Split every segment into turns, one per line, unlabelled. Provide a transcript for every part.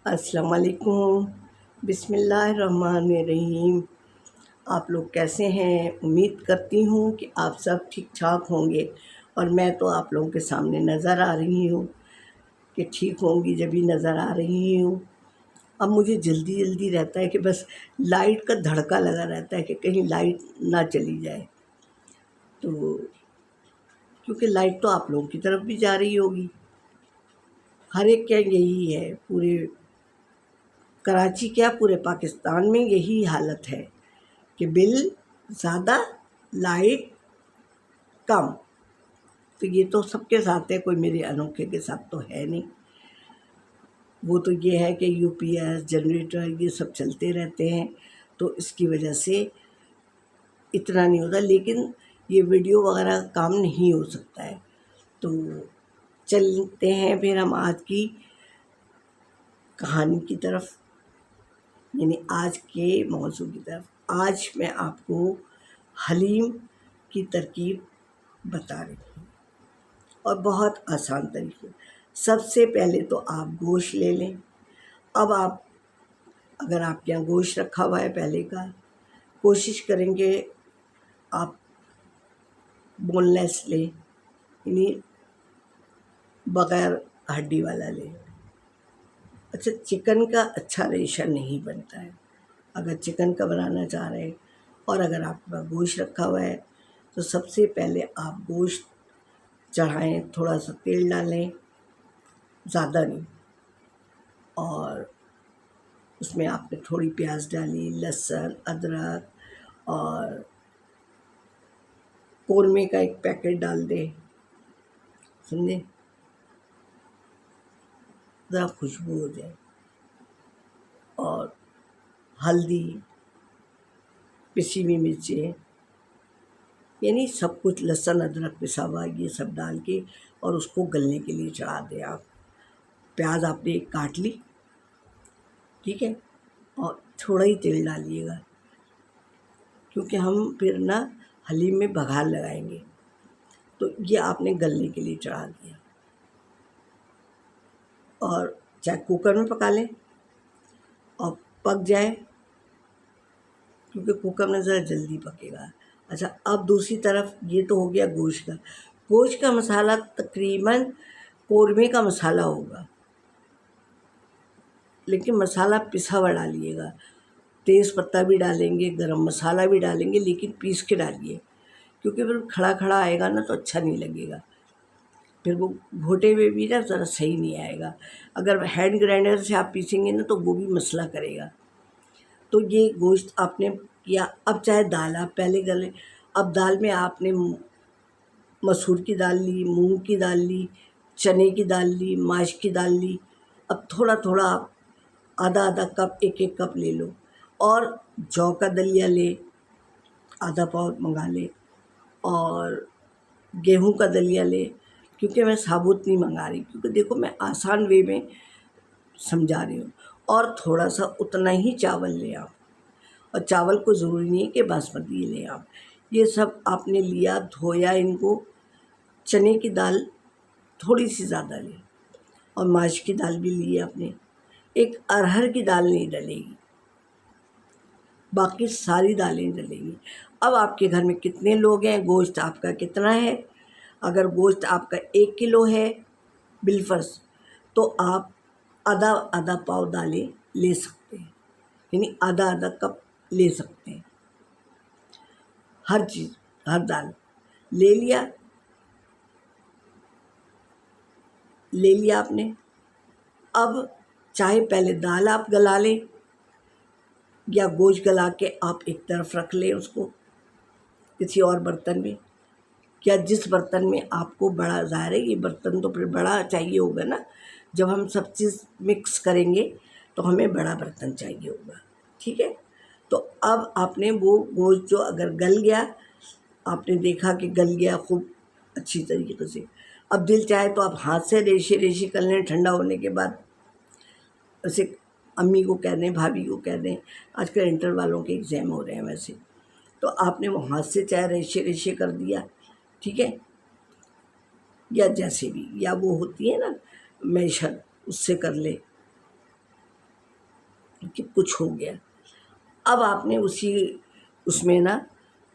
अस्सलाम वालेकुम। बिस्मिल्लाहिर्रहमानिर्रहीम। आप लोग कैसे हैं? उम्मीद करती हूँ कि आप सब ठीक ठाक होंगे और मैं तो आप लोगों के सामने नज़र आ रही हूँ कि ठीक होंगी, जब भी नज़र आ रही हूँ। अब मुझे जल्दी जल्दी रहता है कि बस लाइट का धड़का लगा रहता है कि कहीं लाइट ना चली जाए। तो क्योंकि लाइट तो आप लोगों की तरफ भी जा रही होगी, हर एक क्या यही है, पूरे कराची क्या पूरे पाकिस्तान में यही हालत है कि बिल ज़्यादा, लाइट कम। तो ये तो सबके साथ है, कोई मेरे अनोखे के साथ तो है नहीं। वो तो ये है कि यूपीएस जनरेटर ये सब चलते रहते हैं, तो इसकी वजह से इतना नहीं होता। लेकिन ये वीडियो वगैरह काम नहीं हो सकता है। तो चलते हैं फिर हम आज की कहानी की तरफ, यानी आज के मौजू की तरफ। आज मैं आपको हलीम की तरकीब बता रही हूँ और बहुत आसान तरीके। सबसे पहले तो आप गोश्त ले लें। अब आप, अगर आपके यहाँ गोश्त रखा हुआ है पहले का, कोशिश करेंगे आप बोनलेस लें, यानी बग़ैर हड्डी वाला लें। अच्छा, चिकन का अच्छा रेशा नहीं बनता है। अगर चिकन का बनाना चाह रहे हैं और अगर आपके पास गोश्त रखा हुआ है, तो सबसे पहले आप गोश्त चढ़ाएं, थोड़ा सा तेल डालें, ज़्यादा नहीं, और उसमें आपने थोड़ी प्याज डाली, लहसुन, अदरक, और कौरमे का एक पैकेट डाल दें, समझे, ज़रा खुशबू हो जाए, और हल्दी, पिसी हुई मिर्चें, यानी सब कुछ, लहसुन अदरक पिसा हुआ, ये सब डाल के और उसको गलने के लिए चढ़ा दें आप। प्याज आपने एक काट ली, ठीक है, और थोड़ा ही तेल डालिएगा क्योंकि हम फिर ना हलीम में बघार लगाएंगे। तो ये आपने गलने के लिए चढ़ा दिया, और चाहे कुकर में पका लें और पक जाए, क्योंकि कुकर में ज़रा जल्दी पकेगा। अच्छा, अब दूसरी तरफ ये तो हो गया गोश्त का। गोश्त का मसाला तकरीबन कौरमे का मसाला होगा, लेकिन मसाला पिसा हुआ डालिएगा। तेज़ पत्ता भी डालेंगे, गरम मसाला भी डालेंगे, लेकिन पीस के डालिए, क्योंकि फिर खड़ा खड़ा आएगा ना तो अच्छा नहीं लगेगा। फिर वो घोटे हुए भी ना ज़रा सही नहीं आएगा। अगर हैंड ग्राइंडर से आप पीसेंगे ना तो वो भी मसला करेगा। तो ये गोश्त आपने किया। अब चाहे दाल आप पहले गले, अब दाल में आपने मसूर की दाल ली, मूंग की दाल ली, चने की दाल ली, माश की दाल ली। अब थोड़ा थोड़ा आप आधा आधा कप, एक एक कप ले लो, और जौ का दलिया ले, आधा पाव मंगा ले, और गेहूं का दलिया ले, क्योंकि मैं साबुत नहीं मंगा रही, क्योंकि देखो मैं आसान वे में समझा रही हूँ। और थोड़ा सा उतना ही चावल लें आप, और चावल को ज़रूरी नहीं है कि बासमती लें आप। ये सब आपने लिया, धोया इनको। चने की दाल थोड़ी सी ज़्यादा लें, और माश की दाल भी ली है आपने। एक अरहर की दाल नहीं डलेगी, बाकी सारी दालें डलेंगी। अब आपके घर में कितने लोग हैं, गोश्त आपका कितना है? अगर गोश्त आपका 1 किलो है बिलफर्ज, तो आप आधा आधा पाव दालें ले सकते हैं, यानी आधा आधा कप ले सकते हैं। हर चीज़, हर दाल ले लिया, आपने। अब चाहे पहले दाल आप गला लें, या गोश्त गला के आप एक तरफ रख लें उसको किसी और बर्तन में, या जिस बर्तन में आपको बड़ा, ज़ाहिर है ये बर्तन तो फिर बड़ा चाहिए होगा ना। जब हम सब चीज़ मिक्स करेंगे तो हमें बड़ा बर्तन चाहिए होगा, ठीक है। तो अब आपने वो गोश्त जो अगर गल गया, आपने देखा कि गल गया खूब अच्छी तरीके से, अब दिल चाहे तो आप हाथ से रेशे रेशे कर लें ठंडा होने के बाद। वैसे अम्मी को कह दें, भाभी को कह दें, आजकल इंटर वालों के एग्ज़ाम हो रहे हैं वैसे, तो आपने वो हाथ से चाहे रेशे रेशे कर दिया, ठीक है, या जैसे भी, या वो होती है ना मैशर, उससे कर ले। कि कुछ हो गया। अब आपने उसमें ना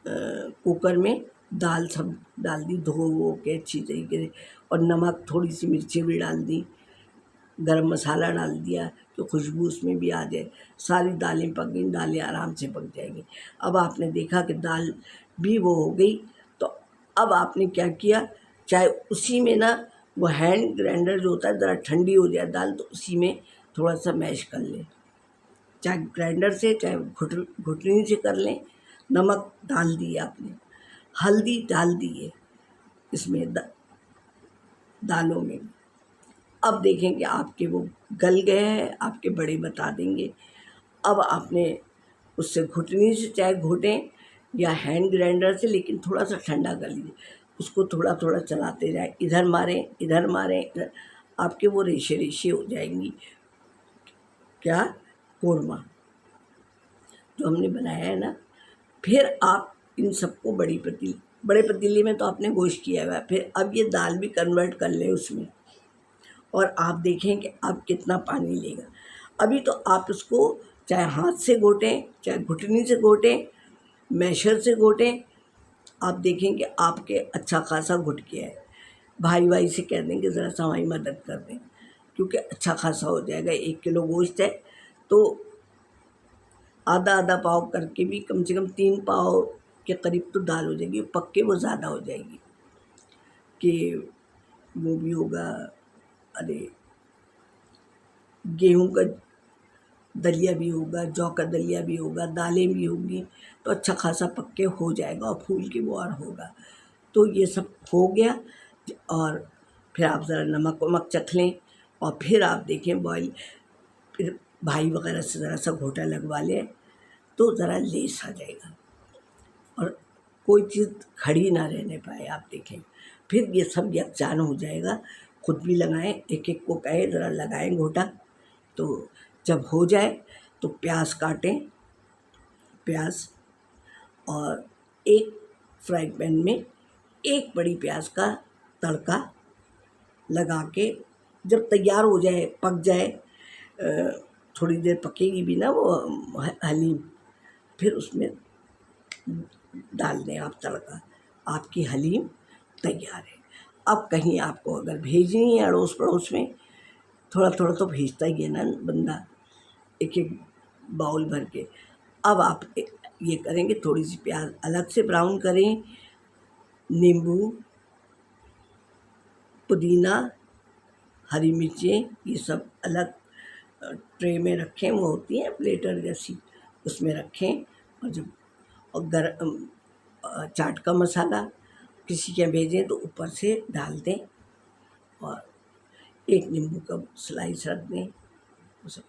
कुकर में दाल सब डाल दी, धो वो के अच्छी तरीके से, और नमक, थोड़ी सी मिर्ची भी डाल दी, गरम मसाला डाल दिया कि खुशबू उसमें भी आ जाए। सारी दालें पक गई, दालें आराम से पक जाएंगी। अब आपने देखा कि दाल भी वो हो गई, तो अब आपने क्या किया, चाहे उसी में ना वो हैंड ग्राइंडर जो होता है, ज़रा ठंडी हो जाए दाल तो उसी में थोड़ा सा मैश कर लें, चाहे ग्राइंडर से चाहे घुटनी से कर लें। नमक डाल दिए आपने, हल्दी डाल दिए इसमें दालों में। अब देखेंगे आपके वो गल गए हैं, आपके बड़े बता देंगे। अब आपने उससे घुटनी से चाहे घोटें या हैंड ग्राइंडर से, लेकिन थोड़ा सा ठंडा कर लीजिए, उसको थोड़ा थोड़ा चलाते जाएं, इधर मारें इधर मारें इधर, आपके वो रेशे रेशे हो जाएंगी। क्या, कोरमा जो हमने बनाया है ना। फिर आप इन सबको बड़े पतीले में तो आपने गोश्त किया हुआ है, फिर अब ये दाल भी कन्वर्ट कर लें उसमें, और आप देखें कि अब कितना पानी लेगा। अभी तो आप इसको चाहे हाथ से घोटें, चाहे घुटनी से घोटें, मैशर से घोटें, आप देखें कि आपके अच्छा खासा घुट गया है। भाई से कह दें कि ज़रा सा हमारी मदद कर दें, क्योंकि अच्छा खासा हो जाएगा। 1 किलो गोश्त है तो आधा आधा पाव करके भी कम से कम 3 पाव के करीब तो दाल हो जाएगी। पक्के वो ज़्यादा हो जाएगी कि वो भी होगा, अरे गेहूं का दलिया भी होगा, जौ का दलिया भी होगा, दालें भी होंगी, तो अच्छा खासा पक्के हो जाएगा और फूल के बुआर होगा। तो ये सब हो गया, और फिर आप ज़रा नमक वमक चख लें, और फिर आप देखें बॉयल, फिर भाई वगैरह से ज़रा सा घोटा लगवा लें तो ज़रा लेस आ जाएगा और कोई चीज़ खड़ी ना रहने पाए। आप देखें फिर ये सब यकजान हो जाएगा। खुद भी लगाएं, एक एक को कहें ज़रा लगाएं घोटा। तो जब हो जाए तो प्याज काटें, प्याज, और एक फ्राई पैन में एक बड़ी प्याज का तड़का लगा के जब तैयार हो जाए, पक जाए, थोड़ी देर पकेगी भी ना वो हलीम, फिर उसमें डाल दें आप तड़का, आपकी हलीम तैयार है। अब कहीं आपको अगर भेजनी है अड़ोस पड़ोस में, थोड़ा थोड़ा तो भेजता ही है ना बंदा, एक एक बाउल भर के। अब आप ये करेंगे, थोड़ी सी प्याज अलग से ब्राउन करें, नींबू, पुदीना, हरी मिर्चें, ये सब अलग ट्रे में रखें, वो होती हैं प्लेटर जैसी, उसमें रखें। और जब चाट का मसाला किसी के भेजें तो ऊपर से डाल दें, और एक नींबू का स्लाइस रख दें, वो सब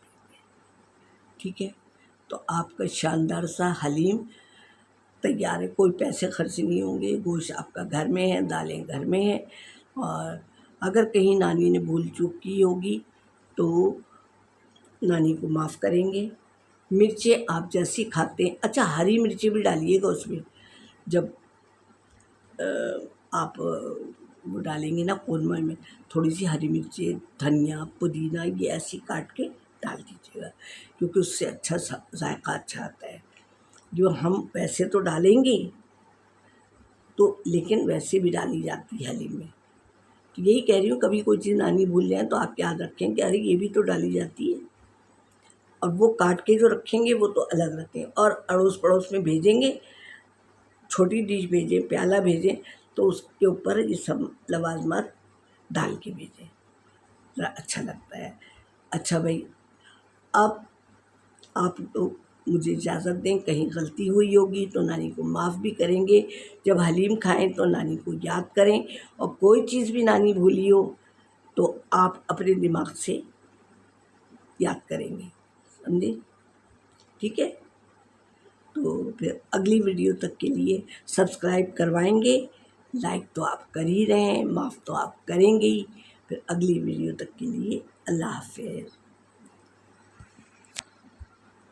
ठीक है। तो आपका शानदार सा हलीम तैयार है। कोई पैसे खर्च नहीं होंगे, गोश्त आपका घर में है, दालें घर में है, और अगर कहीं नानी ने भूल चूक की होगी तो नानी को माफ़ करेंगे। मिर्चें आप जैसी खाते हैं, अच्छा हरी मिर्ची भी डालिएगा उसमें, जब आप वो डालेंगे ना कोरमा में, थोड़ी सी हरी मिर्ची, धनिया, पुदीना, ये ऐसी काट के डाल दीजिएगा, क्योंकि उससे अच्छा जायका अच्छा आता है। जो हम वैसे तो डालेंगे तो, लेकिन वैसे भी डाली जाती है हलीम में। तो यही कह रही हूँ, कभी कोई चीज़ नानी भूल जाए तो आप याद रखें कि अरे ये भी तो डाली जाती है। और वो काट के जो रखेंगे वो तो अलग रखें, और अड़ोस पड़ोस में भेजेंगे, छोटी डिश भेजें, प्याला भेजें, तो उसके ऊपर ये सब लवाजमात डाल के भेजें, ज़रा अच्छा लगता है। अच्छा भाई, अब आप तो मुझे इजाज़त दें, कहीं गलती हुई होगी तो नानी को माफ़ भी करेंगे। जब हलीम खाएं तो नानी को याद करें, और कोई चीज़ भी नानी भूली हो तो आप अपने दिमाग से याद करेंगे, समझे? ठीक है। तो फिर अगली वीडियो तक के लिए सब्सक्राइब करवाएंगे, लाइक तो आप कर ही रहे हैं, माफ़ तो आप करेंगे ही। फिर अगली वीडियो तक के लिए अल्लाह हाफ़िज़।